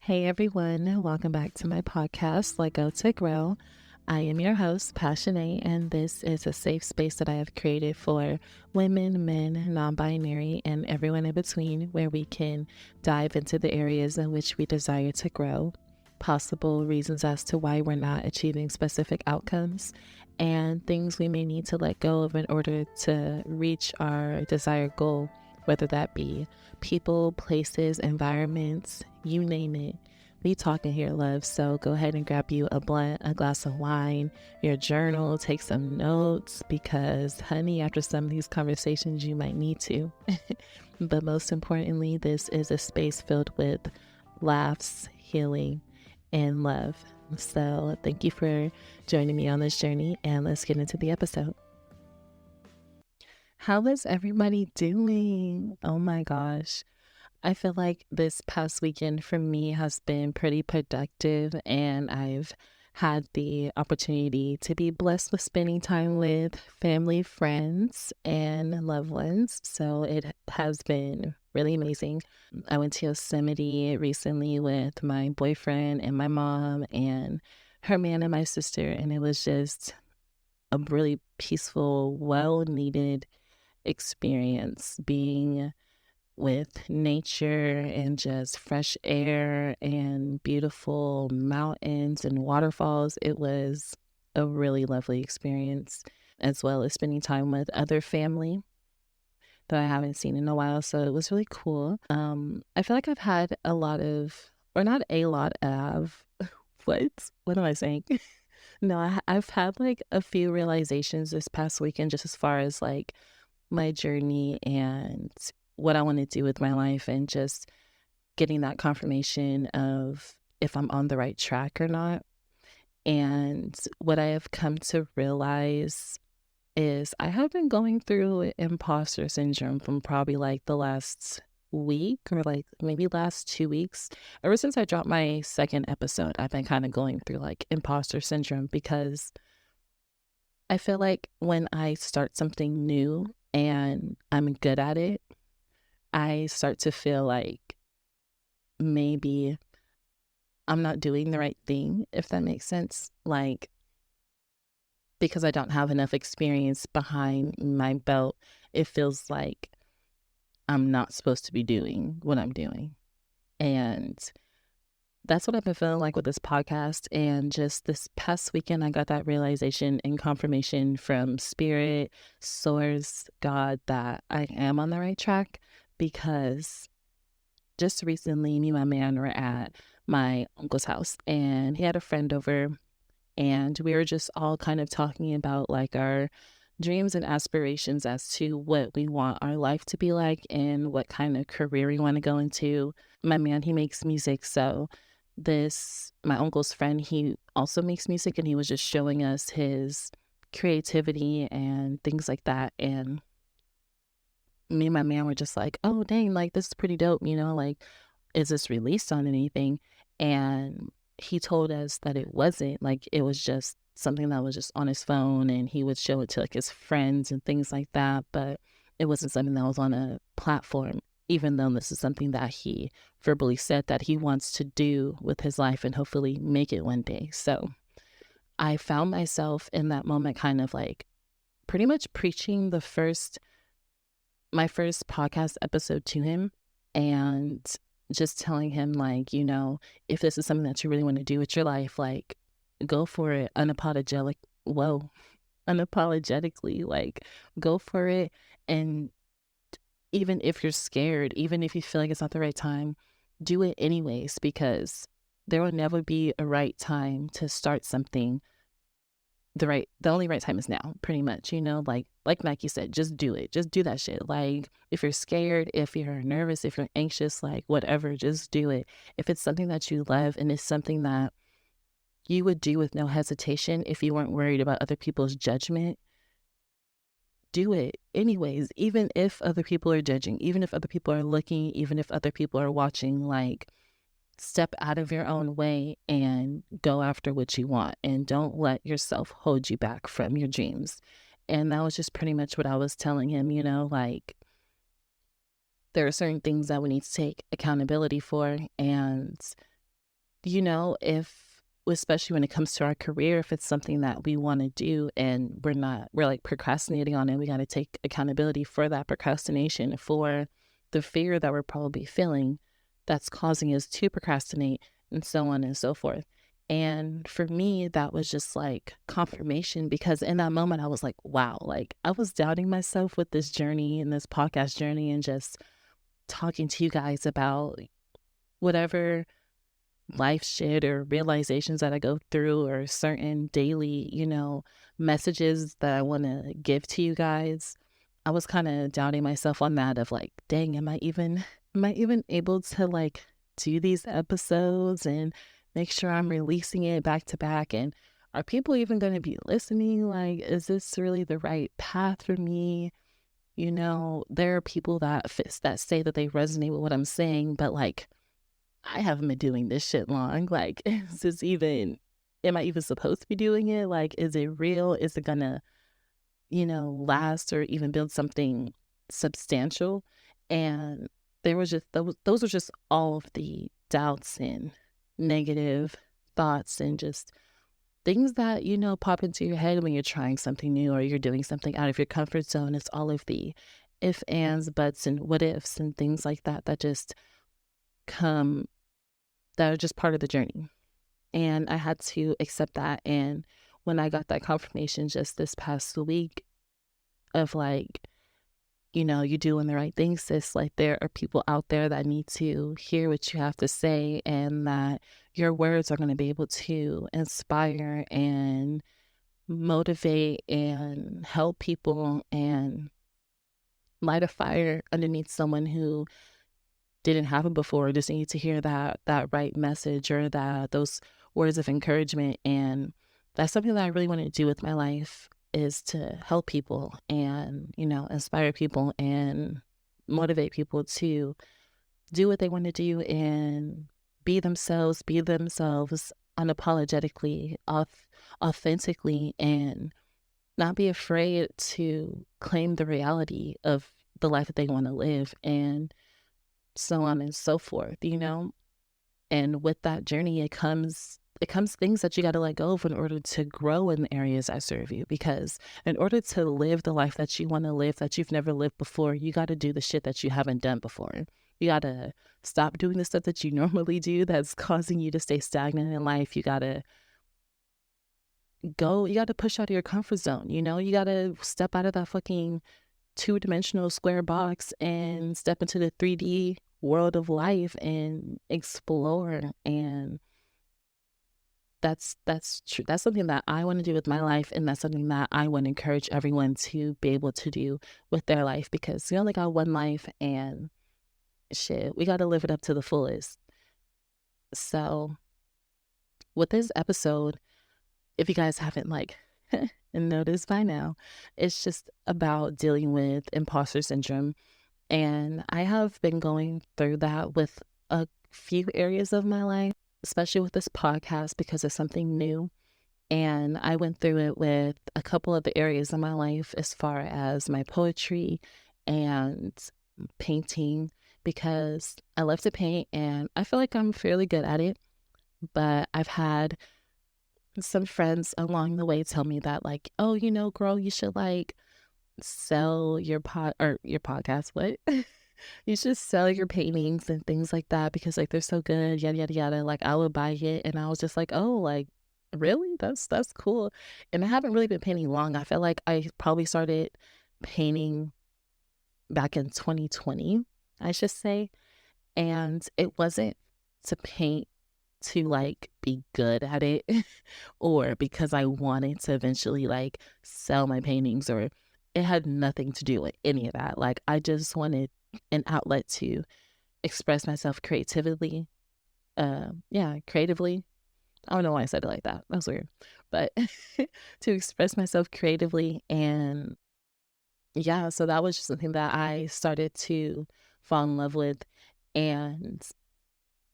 Hey everyone, welcome back to my podcast, Let Go to Grow. I am your host, Passionate, and this is a safe space that I have created for women, men, non binary, and everyone in between, where we can dive into the areas in which we desire to grow, possible reasons as to why we're not achieving specific outcomes, and things we may need to let go of in order to reach our desired goal, whether that be people, places, environments, you name it. We talking here, love. So go ahead and grab you a blunt, a glass of wine, your journal, take some notes because, honey, after some of these conversations, you might need to. But most importantly, this is a space filled with laughs, healing, and love. So thank you for joining me on this journey, and let's get into the episode. How is everybody doing? Oh my gosh. I feel like this past weekend for me has been pretty productive, and I've had the opportunity to be blessed with spending time with family, friends, and loved ones. So it has been really amazing. I went to Yosemite recently with my boyfriend and my mom and her man and my sister, and it was just a really peaceful, well needed experience being with nature and just fresh air and beautiful mountains and waterfalls. It was a really lovely experience, as well as spending time with other family that I haven't seen in a while. So it was really cool. I feel like I've had a lot of, or not a lot of, what am I saying? No, I've had like a few realizations this past weekend, just as far as like my journey and what I want to do with my life, and just getting that confirmation of if I'm on the right track or not. And what I have come to realize is I have been going through imposter syndrome from probably like the last week or like maybe last 2 weeks. Ever since I dropped my second episode, I've been kind of going through like imposter syndrome because I feel like when I start something new and I'm good at it, I start to feel like maybe I'm not doing the right thing, if that makes sense. Like, because I don't have enough experience behind my belt, it feels like I'm not supposed to be doing what I'm doing. And that's what I've been feeling like with this podcast. And just this past weekend, I got that realization and confirmation from Spirit, Source, God, that I am on the right track, because just recently, me and my man were at my uncle's house, and he had a friend over, and we were just all kind of talking about like our dreams and aspirations as to what we want our life to be like and what kind of career we want to go into. My man, he makes music, so my uncle's friend, he also makes music, and he was just showing us his creativity and things like that. And me and my man were just like, oh, dang, like this is pretty dope, like, is this released on anything? And he told us that it wasn't, like, it was just something that was just on his phone, and he would show it to like his friends and things like that. But it wasn't something that was on a platform, even though this is something that he verbally said that he wants to do with his life and hopefully make it one day. So I found myself in that moment kind of like pretty much preaching my first podcast episode to him, and just telling him, like, if this is something that you really want to do with your life, like, go for it unapologetically, like, go for it. And even if you're scared, even if you feel like it's not the right time, do it anyways, because there will never be a right time to start something. The only right time is now, pretty much, like Nike said, just do it. Just do that shit. Like, if you're scared, if you're nervous, if you're anxious, like, whatever, just do it. If it's something that you love and it's something that you would do with no hesitation if you weren't worried about other people's judgment, do it anyways, even if other people are judging, even if other people are looking, even if other people are watching. Like, step out of your own way and go after what you want, and don't let yourself hold you back from your dreams. And that was just pretty much what I was telling him, like, there are certain things that we need to take accountability for, and if especially when it comes to our career, if it's something that we want to do and we're like procrastinating on it, we got to take accountability for that procrastination, for the fear that we're probably feeling that's causing us to procrastinate, and so on and so forth. And for me, that was just like confirmation, because in that moment, I was like, wow, like I was doubting myself with this journey and this podcast journey and just talking to you guys about whatever life shit or realizations that I go through, or certain daily, messages that I want to give to you guys. I was kind of doubting myself on that, of like, dang, am I even able to like do these episodes and make sure I'm releasing it back to back? And are people even going to be listening? Like, is this really the right path for me? There are people that say that they resonate with what I'm saying, but like, I haven't been doing this shit long. Like, am I even supposed to be doing it? Like, is it real? Is it gonna, last or even build something substantial? And there was just, those were just all of the doubts and negative thoughts and just things that, pop into your head when you're trying something new or you're doing something out of your comfort zone. It's all of the if, ands, buts, and what ifs and things like that that just come that are just part of the journey. And I had to accept that. And when I got that confirmation just this past week of like, you doing the right thing, sis, like there are people out there that need to hear what you have to say, and that your words are going to be able to inspire and motivate and help people and light a fire underneath someone who didn't have it before, just need to hear that right message or those words of encouragement. And that's something that I really want to do with my life, is to help people and, inspire people and motivate people to do what they want to do and be themselves unapologetically, authentically, and not be afraid to claim the reality of the life that they want to live, and so on and so forth. And with that journey, it comes things that you got to let go of in order to grow in the areas that serve you. Because in order to live the life that you want to live, that you've never lived before, you got to do the shit that you haven't done before. You got to stop doing the stuff that you normally do that's causing you to stay stagnant in life. You got to push out of your comfort zone. You got to step out of that fucking two-dimensional square box and step into the 3D world of life and explore. And that's true. That's something that I want to do with my life, and that's something that I want to encourage everyone to be able to do with their life, because we only got one life, and shit, we got to live it up to the fullest. So with this episode, if you guys haven't like noticed by now, it's just about dealing with imposter syndrome. And I have been going through that with a few areas of my life, especially with this podcast, because it's something new. And I went through it with a couple of the areas of my life, as far as my poetry and painting, because I love to paint and I feel like I'm fairly good at it. But I've had some friends along the way tell me that, like, oh, girl, you should like sell your podcast. What? You should sell your paintings and things like that, because like they're so good, yada yada yada. Like, I would buy it. And I was just like, oh, like, really? That's cool. And I haven't really been painting long. I feel like I probably started painting back in 2020, I should say. And it wasn't to paint to like be good at it or because I wanted to eventually like sell my paintings, or it had nothing to do with any of that. Like, I just wanted an outlet to express myself creatively. Creatively. I don't know why I said it like that. That was weird. But to express myself creatively. And yeah, so that was just something that I started to fall in love with. And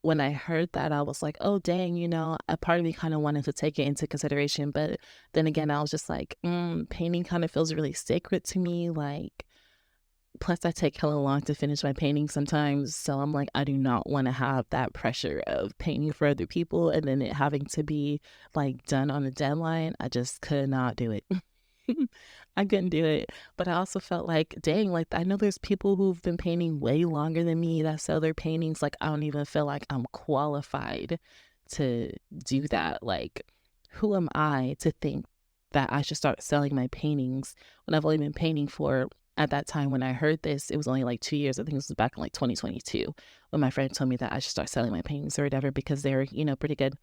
when I heard that, I was like, oh, dang, a part of me kind of wanted to take it into consideration. But then again, I was just like, painting kind of feels really sacred to me. Like, Plus, I take hella long to finish my painting sometimes. So I'm like, I do not want to have that pressure of painting for other people and then it having to be like done on a deadline. I just could not do it. I couldn't do it. But I also felt like, dang, like I know there's people who've been painting way longer than me that sell their paintings. Like I don't even feel like I'm qualified to do that. Like, who am I to think that I should start selling my paintings when I've only been painting for at that time when I heard this, it was only like 2 years. I think this was back in like 2022 when my friend told me that I should start selling my paintings or whatever because they're, pretty good.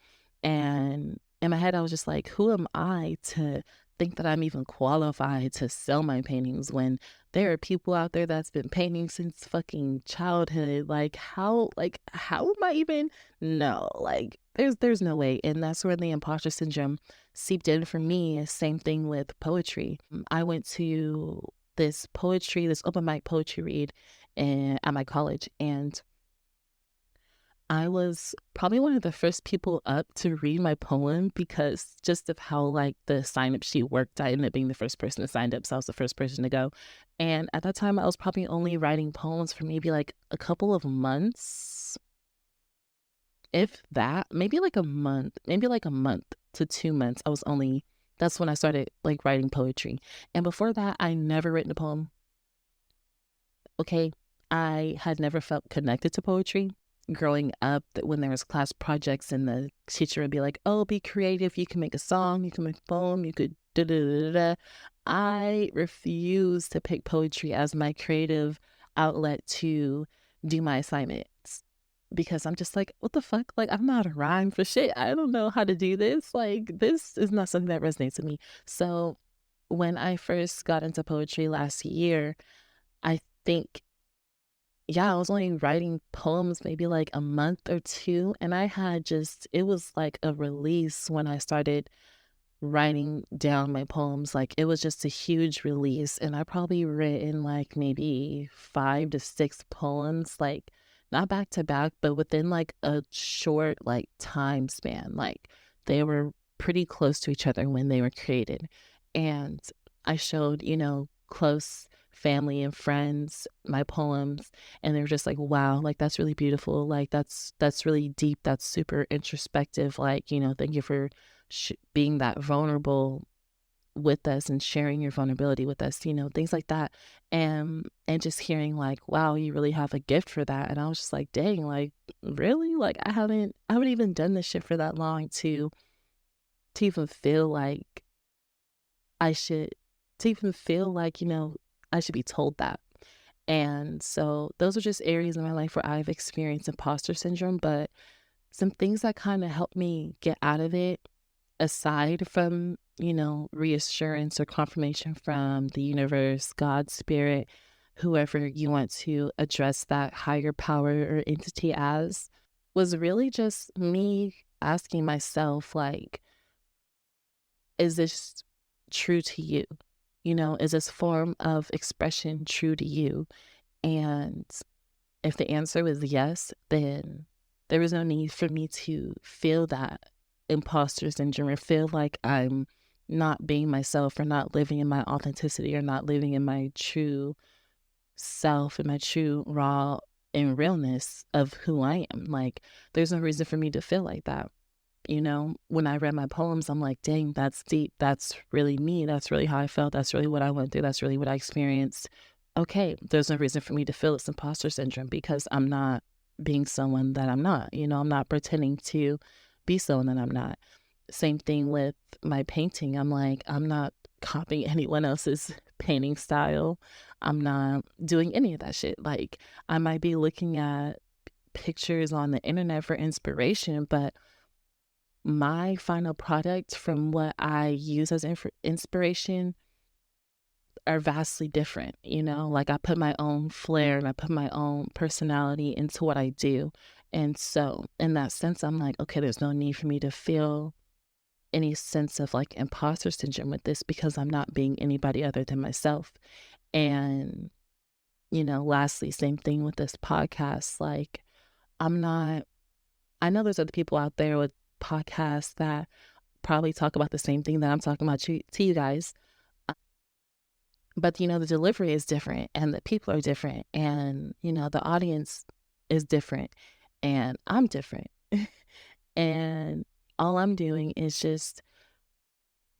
And in my head, I was just like, who am I to think that I'm even qualified to sell my paintings when there are people out there that's been painting since fucking childhood? How am I even no, like there's no way. And that's where the imposter syndrome seeped in for me. Same thing with poetry. I went to this open mic poetry read at my college, and I was probably one of the first people up to read my poem because just of how like the sign up sheet worked. I ended up being the first person to sign up, so I was the first person to go. And at that time, I was probably only writing poems for maybe like a couple of months, if that, maybe like a month to 2 months. That's when I started like writing poetry. And before that, I never written a poem. Okay, I had never felt connected to poetry. Growing up, that when there was class projects and the teacher would be like, "Oh, be creative. You can make a song. You can make a poem. You could da da da da." I refuse to pick poetry as my creative outlet to do my assignments because I'm just like, what the fuck? Like, I'm not a rhyme for shit. I don't know how to do this. Like, this is not something that resonates with me. So, when I first got into poetry last year, I think, yeah, I was only writing poems maybe like a month or two. And it was like a release when I started writing down my poems. Like it was just a huge release. And I probably written like maybe 5 to 6 poems, like not back to back, but within like a short like time span. Like they were pretty close to each other when they were created. And I showed, close family and friends my poems, and they were just like, wow, like that's really beautiful, like that's really deep, that's super introspective, like, thank you for being that vulnerable with us and sharing your vulnerability with us, things like that. And just hearing like, wow, you really have a gift for that. And I was just like, dang, like really, like I haven't even done this shit for that long to even feel like I should to even feel like, I should be told that. And so those are just areas in my life where I've experienced imposter syndrome. But some things that kind of helped me get out of it, aside from, reassurance or confirmation from the universe, God, spirit, whoever you want to address that higher power or entity as, was really just me asking myself, like, is this true to you? Is this form of expression true to you? And if the answer was yes, then there was no need for me to feel that imposter syndrome or feel like I'm not being myself or not living in my authenticity or not living in my true self and my true raw and realness of who I am. Like, there's no reason for me to feel like that. When I read my poems, I'm like, dang, that's deep. That's really me. That's really how I felt. That's really what I went through. That's really what I experienced. Okay, there's no reason for me to feel this imposter syndrome because I'm not being someone that I'm not. I'm not pretending to be someone that I'm not. Same thing with my painting. I'm like, I'm not copying anyone else's painting style. I'm not doing any of that shit. Like, I might be looking at pictures on the internet for inspiration, but my final product from what I use as inspiration are vastly different. Like I put my own flair and I put my own personality into what I do. And so in that sense, I'm like, okay, there's no need for me to feel any sense of like imposter syndrome with this because I'm not being anybody other than myself. And, lastly, same thing with this podcast. Like, I know there's other people out there with podcasts that probably talk about the same thing that I'm talking about to you guys. But, the delivery is different and the people are different and, the audience is different and I'm different. And all I'm doing is just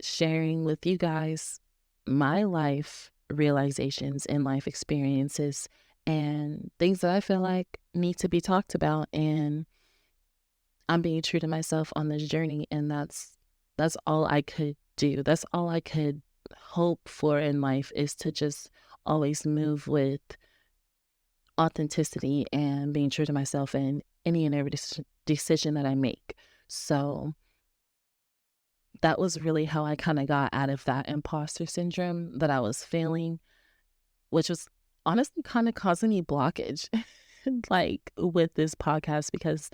sharing with you guys my life realizations and life experiences and things that I feel like need to be talked about. And I'm being true to myself on this journey. And that's all I could do. That's all I could hope for in life, is to just always move with authenticity and being true to myself in any and every decision that I make. So that was really how I kind of got out of that imposter syndrome that I was feeling, which was honestly kind of causing me blockage, like with this podcast, because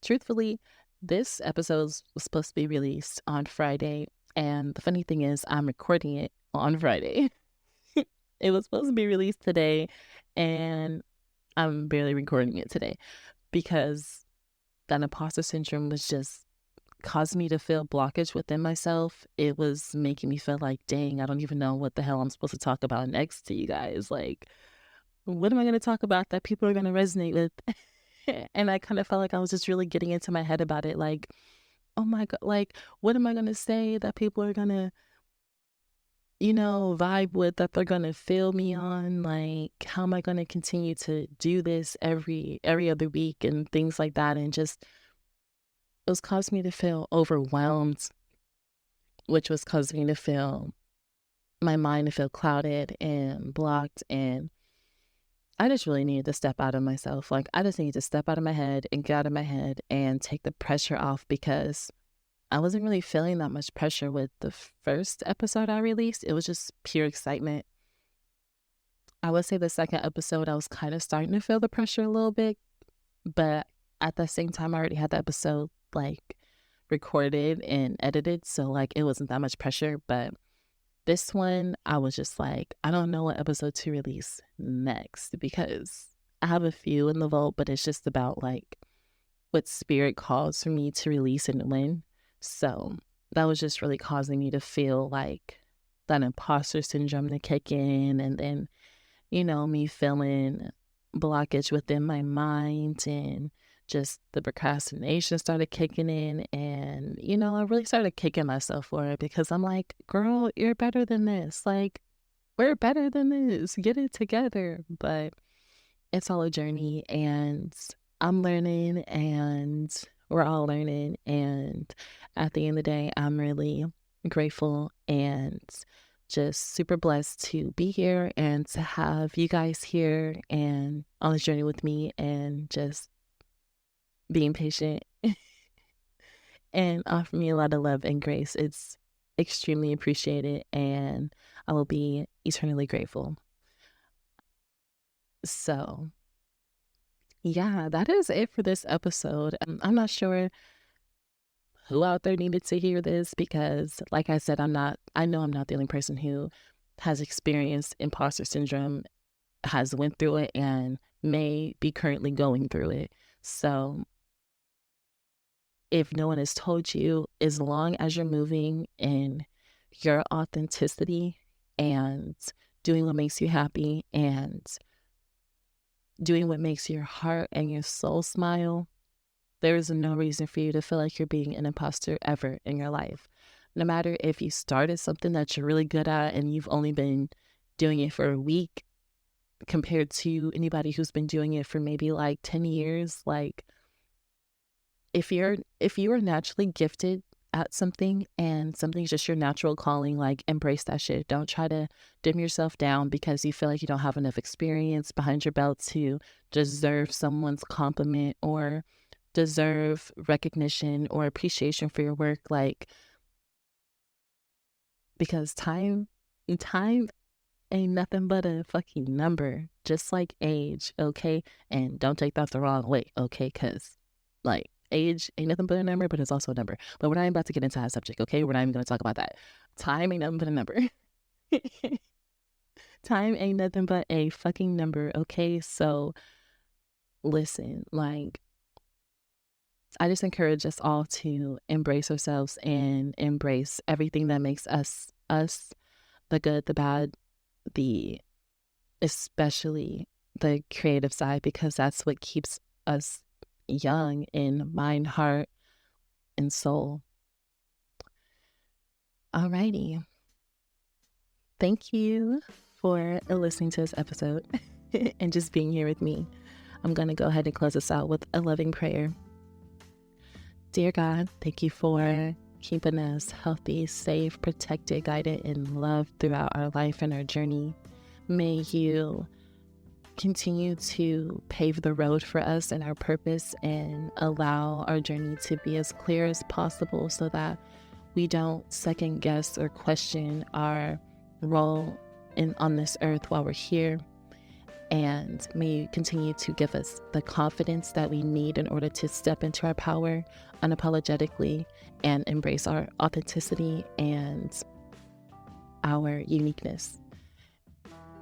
truthfully, this episode was supposed to be released on Friday. And the funny thing is, I'm recording it on Friday. It was supposed to be released today, and I'm barely recording it today because that imposter syndrome was just caused me to feel blockage within myself. It was making me feel like, dang, I don't even know what the hell I'm supposed to talk about next to you guys. Like, what am I going to talk about that people are going to resonate with? And I kind of felt like I was just really getting into my head about it. Like, oh my God, like, what am I going to say that people are going to, vibe with, that they're going to feel me on? Like, how am I going to continue to do this every other week and things like that? And just, it was causing me to feel overwhelmed, which was causing me to feel my mind to feel clouded and blocked. And I just really needed to step out of myself. Like, I just needed to step out of my head and get out of my head and take the pressure off, because I wasn't really feeling that much pressure with the first episode I released. It was just pure excitement. I would say the second episode, I was kind of starting to feel the pressure a little bit, but at the same time, I already had the episode like recorded and edited. So like, it wasn't that much pressure. But this one, I was just like, I don't know what episode to release next, because I have a few in the vault, but it's just about like what spirit calls for me to release and when. So that was just really causing me to feel like that imposter syndrome to kick in. And then, me feeling blockage within my mind, and just the procrastination started kicking in. And, I really started kicking myself for it, because I'm like, girl, you're better than this. Like, we're better than this. Get it together. But it's all a journey, and I'm learning, and we're all learning. And at the end of the day, I'm really grateful and just super blessed to be here and to have you guys here and on this journey with me, and just being patient and offer me a lot of love and grace. It's extremely appreciated, and I will be eternally grateful. So yeah, that is it for this episode. I'm not sure who out there needed to hear this, because like I said, I know I'm not the only person who has experienced imposter syndrome, has went through it, and may be currently going through it. So if no one has told you, as long as you're moving in your authenticity and doing what makes you happy and doing what makes your heart and your soul smile, there is no reason for you to feel like you're being an imposter ever in your life. No matter if you started something that you're really good at and you've only been doing it for a week, compared to anybody who's been doing it for maybe like 10 years, like, if you are naturally gifted at something and something's just your natural calling, like, embrace that shit. Don't try to dim yourself down because you feel like you don't have enough experience behind your belt to deserve someone's compliment or deserve recognition or appreciation for your work. Like, because time ain't nothing but a fucking number, just like age, okay? And don't take that the wrong way, okay? Because, like, age ain't nothing but a number, but it's also a number. But we're not even about to get into that subject, okay? We're not even going to talk about that. Time ain't nothing but a number. Time ain't nothing but a fucking number, okay? So, listen, like, I just encourage us all to embrace ourselves and embrace everything that makes us, us, the good, the bad, the especially the creative side, because that's what keeps us young in mind, heart, and soul. Alrighty. Thank you for listening to this episode and just being here with me. I'm going to go ahead and close this out with a loving prayer. Dear God, thank you for keeping us healthy, safe, protected, guided, and loved throughout our life and our journey. May you continue to pave the road for us and our purpose and allow our journey to be as clear as possible so that we don't second guess or question our role on this earth while we're here. And may you continue to give us the confidence that we need in order to step into our power unapologetically and embrace our authenticity and our uniqueness.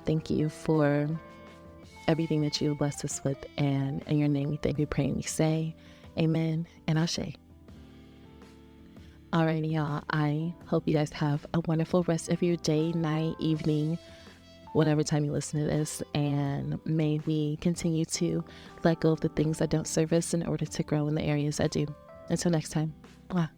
Thank you for everything that you blessed us with, and in your name we thank, we pray, and we say amen and ashe. Alrighty, y'all, I hope you guys have a wonderful rest of your day, night, evening, whatever time you listen to this, and may we continue to let go of the things that don't serve us in order to grow in the areas that do. Until next time. Mwah.